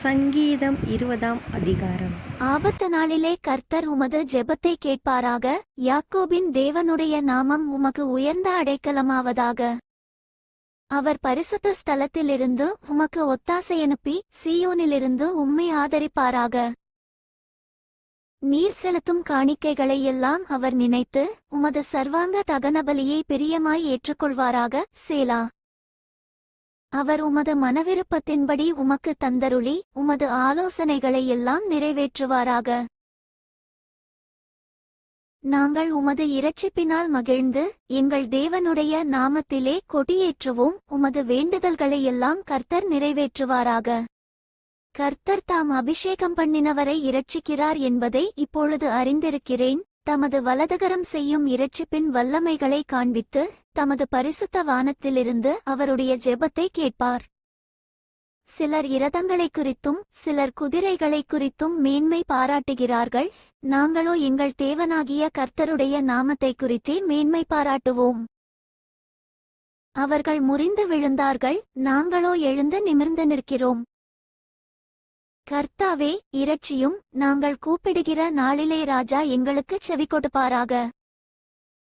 சங்கீதம் 20ஆம் அதிகாரம். ஆபத்து நாளிலே கர்த்தர் உமது ஜெபத்தை கேட்பாராக. யாக்கோபின் தேவனுடைய நாமம் உமக்கு உயர்ந்த அடைக்கலமாவதாக. அவர் பரிசுத்த ஸ்தலத்திலிருந்து உமக்கு ஒத்தாசையனுப்பி சீயோனிலிருந்து உம்மை ஆதரிப்பாராக. நீர் செலுத்தும் காணிக்கைகளை எல்லாம் அவர் நினைத்து உமது சர்வாங்க தகனபலியை பிரியமாய் ஏற்றுக்கொள்வாராக. சேலா. அவர் உமது மனவிருப்பத்தின்படி உமக்கு தந்தருளி உமது ஆலோசனைகளை எல்லாம் நிறைவேற்றுவாராக. நாங்கள் உமது இரட்சிப்பினால் மகிழ்ந்து எங்கள் தேவனுடைய நாமத்திலே கொடியேற்றுவோம். உமது வேண்டுதல்களையெல்லாம் கர்த்தர் நிறைவேற்றுவாராக. கர்த்தர் தாம் அபிஷேகம் பண்ணினவரை இரட்சிக்கிறார் என்பதை இப்பொழுது அறிந்திருக்கிறேன். தமது வலதுகரம் செய்யும் இரட்சிப்பின் வல்லமைகளை காண்பித்து தமது பரிசுத்த வானத்திலிருந்து அவருடைய ஜெபத்தை கேட்பார். சிலர் இரதங்களை குறித்தும் சிலர் குதிரைகளை குறித்தும் மேன்மை பாராட்டுகிறார்கள். நாங்களோ எங்கள் தேவனாகிய கர்த்தருடைய நாமத்தை குறித்தே மேன்மை பாராட்டுவோம். அவர்கள் முறிந்து விழுந்தார்கள், நாங்களோ எழுந்து நிமிர்ந்து நிற்கிறோம். கர்த்தாவே இரட்சியும். நாங்கள் கூப்பிடுகிற நாளிலே ராஜா எங்களுக்குச் செவி கொடுப்பாராக.